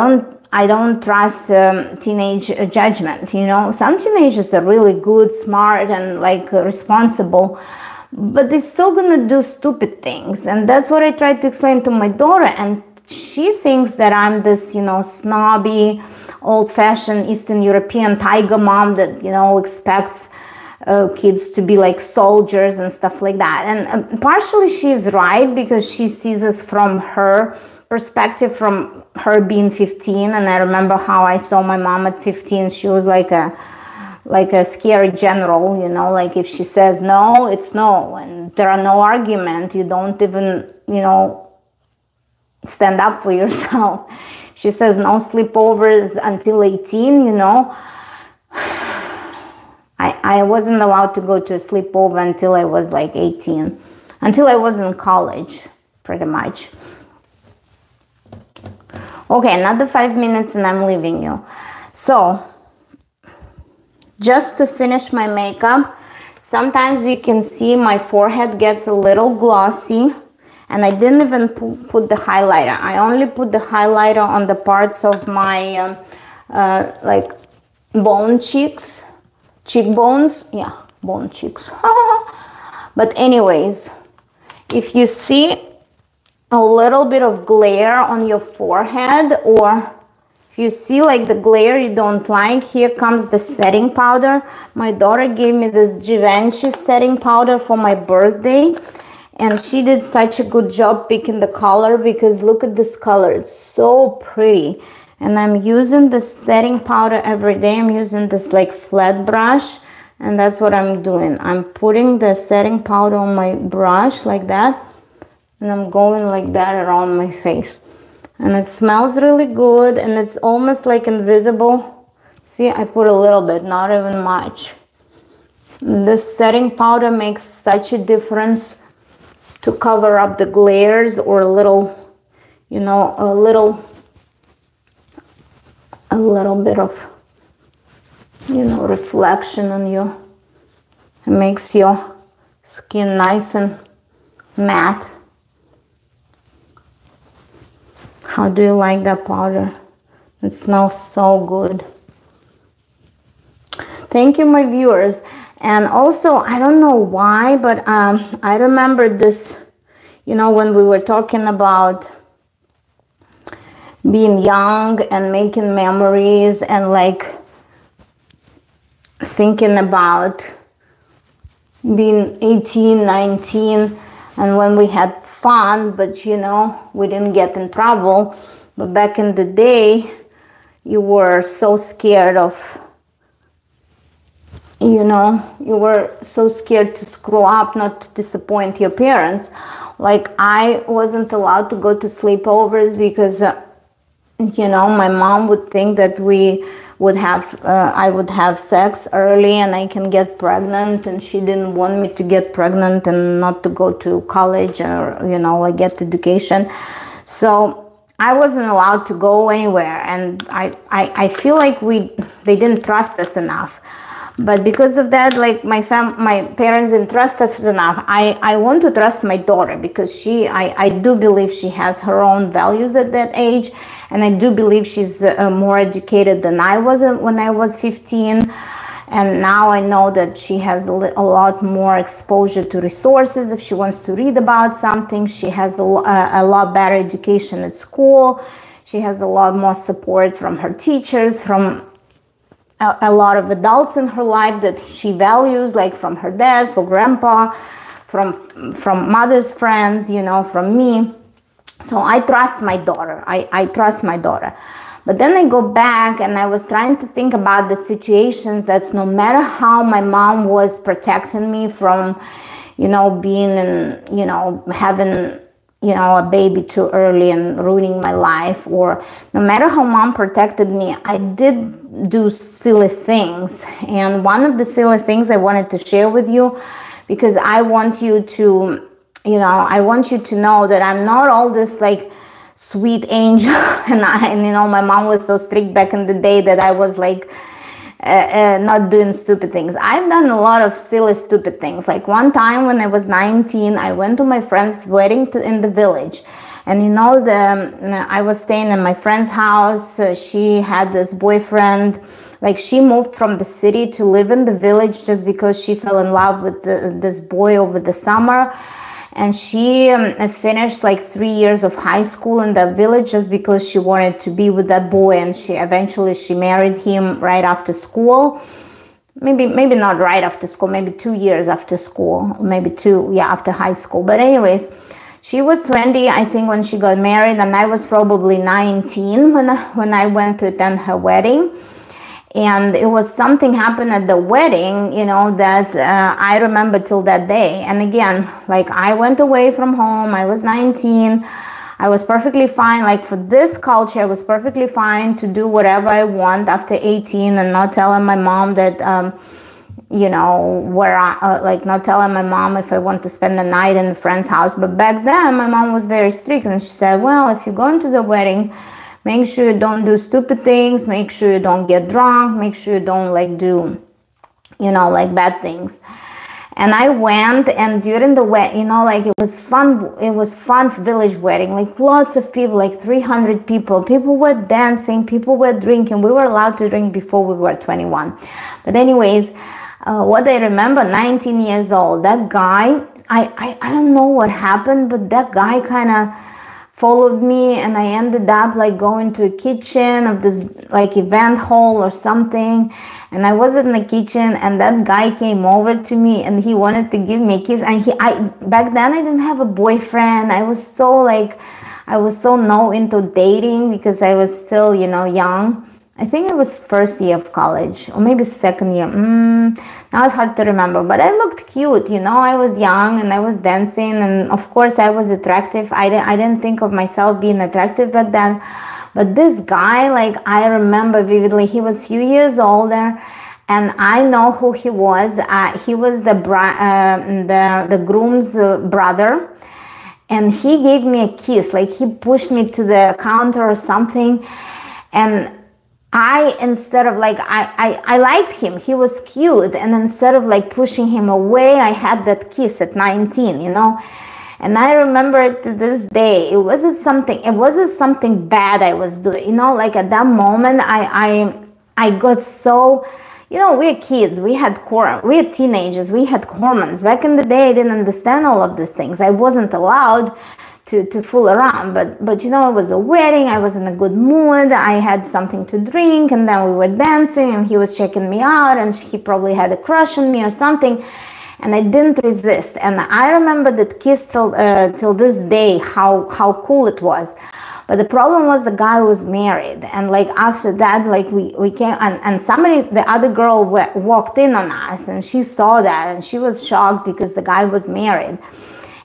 don't trust teenage judgment. You know, some teenagers are really good, smart, and like responsible, but they're still gonna do stupid things. And that's what I try to explain to my daughter. And she thinks that I'm this, you know, snobby, old-fashioned Eastern European tiger mom that, you know, expects kids to be like soldiers and stuff like that. And partially she's right, because she sees us from her perspective, from her being 15. And I remember how I saw my mom at 15. She was like a scary general, you know, like if she says no, it's no, and there are no argument. You don't even, you know, stand up for yourself. She says no sleepovers until 18, you know. I wasn't allowed to go to a sleepover until I was like 18, until I was in college, pretty much. Okay, another 5 minutes and I'm leaving you. So, just to finish my makeup, sometimes you can see my forehead gets a little glossy, and I didn't even put the highlighter. I only put the highlighter on the parts of my like bone cheeks, cheekbones. Yeah, bone cheeks. But anyways, if you see a little bit of glare on your forehead, or if you see like the glare you don't like, here comes the setting powder. My daughter gave me this Givenchy setting powder for my birthday, and she did such a good job picking the color, because look at this color, it's so pretty. And I'm using the setting powder every day. I'm using this like flat brush, and that's what I'm doing. I'm putting the setting powder on my brush like that, and I'm going like that around my face. And it smells really good, and it's almost like invisible. See, I put a little bit, not even much. This setting powder makes such a difference to cover up the glares, or a little, you know, a little bit of, you know, reflection on you. It makes your skin nice and matte. How do you like that powder? It smells so good. Thank you, my viewers. And also, I don't know why, but I remember this, you know, when we were talking about being young and making memories, and like thinking about being 18, 19, and when we had fun, but you know, we didn't get in trouble. But back in the day, you were so scared of, you know, you were so scared to screw up, not to disappoint your parents. Like I wasn't allowed to go to sleepovers because my mom would think that I would have sex early and I can get pregnant, and she didn't want me to get pregnant and not to go to college or, like get education. So I wasn't allowed to go anywhere, and I feel like they didn't trust us enough. But because of that, like my parents didn't trust us enough. I want to trust my daughter because I do believe she has her own values at that age, and I do believe she's more educated than I was when I was 15. And now I know that she has a lot more exposure to resources. If she wants to read about something, she has a lot better education at school. She has a lot more support from her teachers, from a lot of adults in her life that she values, like from her dad, from grandpa, from mother's friends, from me. So I trust my daughter. I trust my daughter. But then I go back and I was trying to think about the situations that's no matter how my mom was protecting me from, being in, having a baby too early and ruining my life, or no matter how mom protected me, I did do silly things. And one of the silly things I wanted to share with you, because I want you to, I want you to know that I'm not all this like sweet angel. and my mom was so strict back in the day that I was like, not doing stupid things. I've done a lot of silly, stupid things. Like one time when I was 19, I went to my friend's wedding in the village. And I was staying in my friend's house. She had this boyfriend. Like she moved from the city to live in the village just because she fell in love with this boy over the summer. And she finished like 3 years of high school in that village just because she wanted to be with that boy. And she married him right after school. Maybe not right after school, maybe 2 years after school, maybe after high school. But anyways, she was 20, I think, when she got married, and I was probably 19 when I went to attend her wedding. And it was something happened at the wedding, that I remember till that day. And again, like I went away from home. I was 19. I was perfectly fine. Like for this culture, I was perfectly fine to do whatever I want after 18 and not telling my mom that, not telling my mom if I want to spend the night in a friend's house. But back then, my mom was very strict, and she said, well, if you're going to the wedding, make sure you don't do stupid things. Make sure you don't get drunk. Make sure you don't do, bad things. And I went, and during the wedding, it was fun. It was fun village wedding, like lots of people, like 300 people. People were dancing, people were drinking. We were allowed to drink before we were 21. But anyways, what I remember, 19 years old, that guy, I don't know what happened, but that guy kind of followed me, and I ended up like going to a kitchen of this like event hall or something. And I was in the kitchen, and that guy came over to me, and he wanted to give me a kiss. And back then I didn't have a boyfriend. I was so no into dating because I was still, young. I think it was first year of college, or maybe second year. Now it's hard to remember, but I looked cute, I was young and I was dancing, and of course I was attractive. I didn't think of myself being attractive back then, but this guy, like I remember vividly, he was a few years older, and I know who he was. He was the groom's brother, and he gave me a kiss. Like he pushed me to the counter or something, and instead of I liked him, he was cute, and instead of like pushing him away, I had that kiss at 19, and I remember it to this day. It wasn't something bad I was doing, like at that moment I got so, we're kids, we're teenagers, we had hormones. Back in the day I didn't understand all of these things. I wasn't allowed to fool around, but it was a wedding. I was in a good mood. I had something to drink, and then we were dancing, and he was checking me out, and he probably had a crush on me or something, and I didn't resist. And I remember that kiss till this day, how cool it was. But the problem was the guy was married, and like after that, like we came, and the other girl walked in on us, and she saw that, and she was shocked because the guy was married.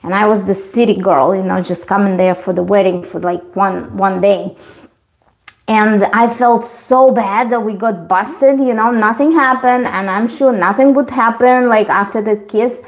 and I was the city girl, you know, just coming there for the wedding for like one day. And I felt so bad that we got busted, you know, nothing happened, and I'm sure nothing would happen like after that kiss.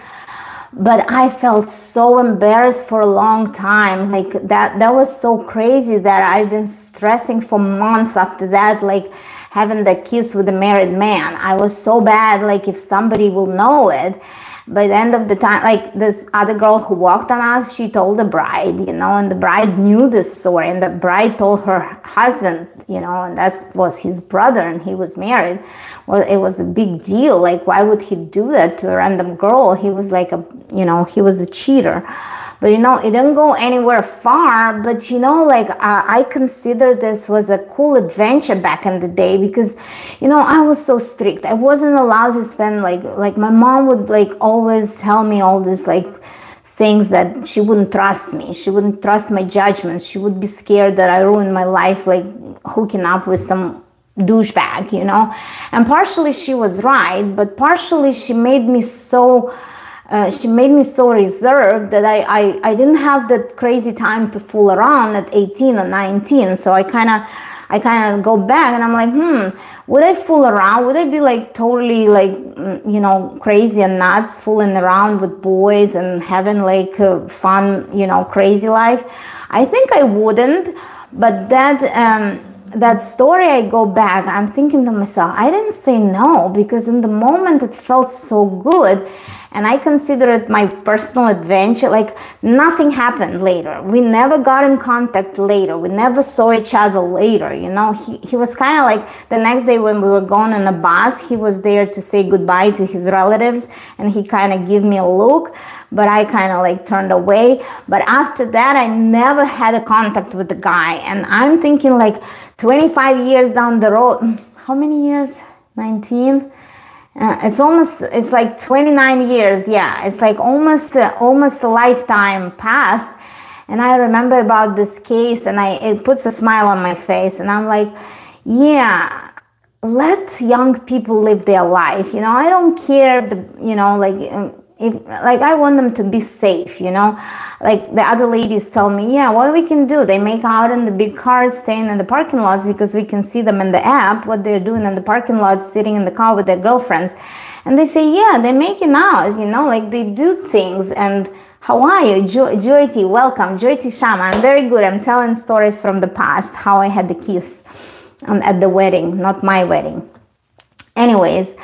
But I felt so embarrassed for a long time. Like that was so crazy that I've been stressing for months after that, like having the kiss with a married man. I was so bad, like if somebody will know it. By the end of the time, like this other girl who walked on us, she told the bride, you know, and the bride knew this story, and the bride told her husband, you know, and that was his brother, and he was married. Well, it was a big deal. Like, why would he do that to a random girl? He was like you know, he was a cheater. But, you know, it didn't go anywhere far. But, you know, like I consider this was a cool adventure back in the day because, you know, I was so strict. I wasn't allowed to spend like my mom would like always tell me all this like things that she wouldn't trust me. She wouldn't trust my judgments. She would be scared that I ruined my life, like hooking up with some douchebag, you know. And partially she was right, but partially she made me so reserved that I didn't have that crazy time to fool around at 18 or 19. So I kind of go back and I'm like, would I fool around? Would I be like totally like, you know, crazy and nuts, fooling around with boys and having like a fun, you know, crazy life? I think I wouldn't. But that story, I go back, I'm thinking to myself, I didn't say no, because in the moment it felt so good. And I consider it my personal adventure. Like nothing happened later. We never got in contact later. We never saw each other later. You know, he was kind of like the next day when we were going on the bus, he was there to say goodbye to his relatives, and he kind of gave me a look, but I kind of like turned away. But after that, I never had a contact with the guy. And I'm thinking like 25 years down the road, how many years? 19? It's like 29 years. Yeah, it's like almost a lifetime passed. And I remember about this case, and it puts a smile on my face, and I'm like, yeah, let young people live their life. You know, I don't care if I want them to be safe, you know. Like the other ladies tell me, yeah, what we can do, they make out in the big cars, staying in the parking lots, because we can see them in the app, what they're doing in the parking lots, sitting in the car with their girlfriends. And they say, yeah, they're making out, you know, like they do things. And how are you? Joyti, welcome. Joyti Shama, I'm very good. I'm telling stories from the past, how I had the kiss at the wedding, not my wedding. Anyways,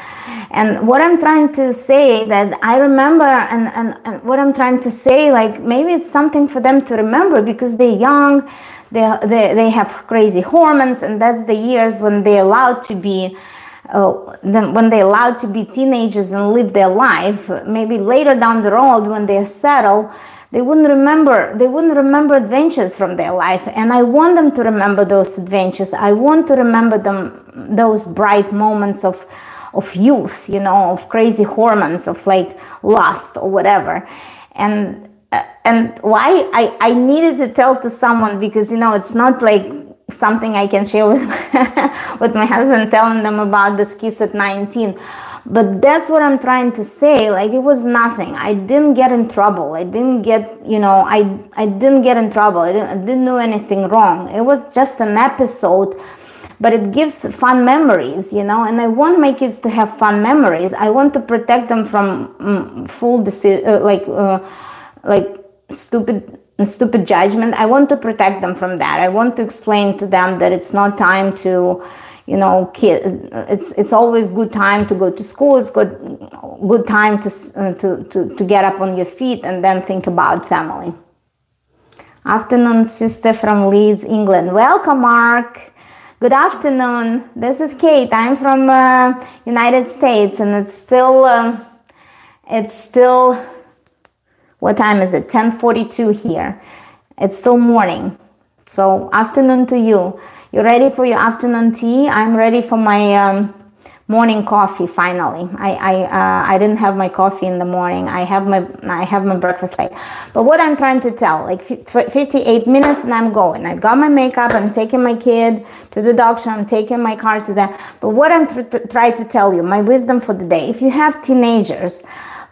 and what I'm trying to say that I remember, and what I'm trying to say, like maybe it's something for them to remember, because they're young, they have crazy hormones, and that's the years when they're allowed to be teenagers and live their life. Maybe later down the road when they're settled, they wouldn't remember adventures from their life. And I want them to remember those adventures. I want to remember those bright moments of youth, you know, of crazy hormones, of like lust or whatever. And why I needed to tell to someone, because, you know, it's not like something I can share with with my husband, telling them about this kiss at 19. But that's what I'm trying to say. Like, it was nothing. I didn't get in trouble. I didn't get, you know, I didn't get in trouble. I didn't do anything wrong. It was just an episode, but it gives fun memories, you know, and I want my kids to have fun memories. I want to protect them from stupid judgment. I want to protect them from that. I want to explain to them that it's not time to, you know, it's always good time to go to school. It's good time to get up on your feet and then think about family. Afternoon, sister from Leeds, England. Welcome, Mark. Good afternoon. This is Kate. I'm from United States, and it's still what time is it? 10:42 here. It's still morning. So afternoon to you. You ready for your afternoon tea? I'm ready for my morning coffee. Finally, I didn't have my coffee in the morning. I have my breakfast late. But what I'm trying to tell, like 58 minutes and I'm going. I've got my makeup. I'm taking my kid to the doctor. I'm taking my car to that. But what I'm trying to tell you, my wisdom for the day: if you have teenagers,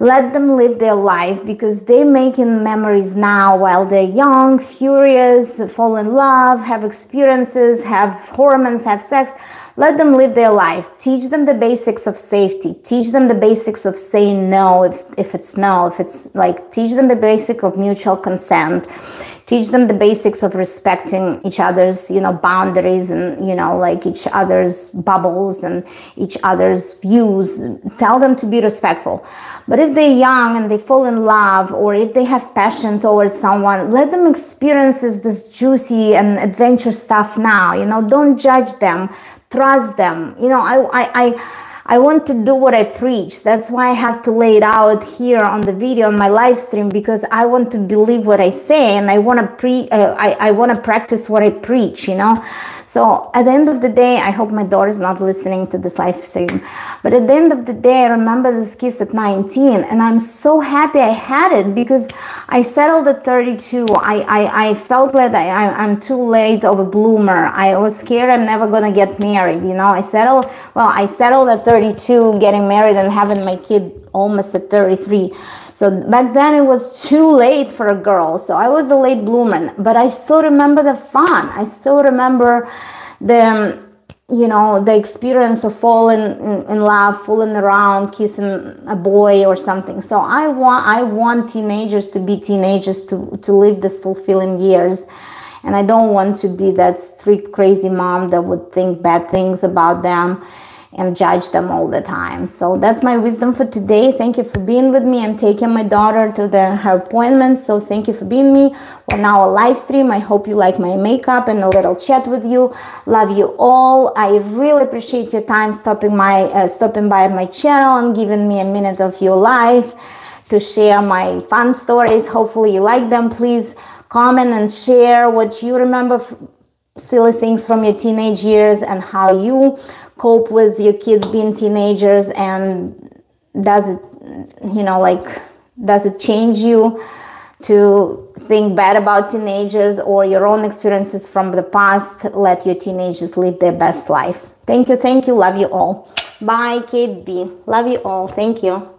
Let them live their life, because they're making memories now while they're young, curious, fall in love, have experiences, have hormones, have sex. Let them live their life. Teach them the basics of safety. Teach them the basics of saying no if it's no. If it's like, teach them the basic of mutual consent. Teach them the basics of respecting each other's, boundaries, and, like each other's bubbles and each other's views. Tell them to be respectful. But if they're young and they fall in love, or if they have passion towards someone, let them experience this juicy and adventure stuff now. Don't judge them. Trust them. I want to do what I preach. That's why I have to lay it out here on the video, on my live stream, because I want to believe what I say, and I want to I want to practice what I preach, So at the end of the day, I hope my daughter's not listening to this live stream, but at the end of the day, I remember this kiss at 19, and I'm so happy I had it, because I settled at 32. I felt like I'm too late of a bloomer. I was scared I'm never gonna get married. I settled at 32, getting married and having my kid almost at 33. So back then it was too late for a girl. So I was a late bloomer, but I still remember the fun. I still remember the experience of falling in love, fooling around, kissing a boy or something. So I want teenagers to be teenagers, to live this fulfilling years. And I don't want to be that strict, crazy mom that would think bad things about them and judge them all the time. So that's my wisdom for today. Thank you for being with me. I'm taking my daughter to her appointment, so thank you for being me. Well, now a live stream. I hope you like my makeup and a little chat with you. Love you all. I really appreciate your time stopping by my channel and giving me a minute of your life to share my fun stories. Hopefully you like them. Please comment and share what you remember, silly things from your teenage years, and how you cope with your kids being teenagers, and does it change you to think bad about teenagers, or your own experiences from the past let your teenagers live their best life. Thank you. Love you all. Bye, Kate B. Love you all. Thank you.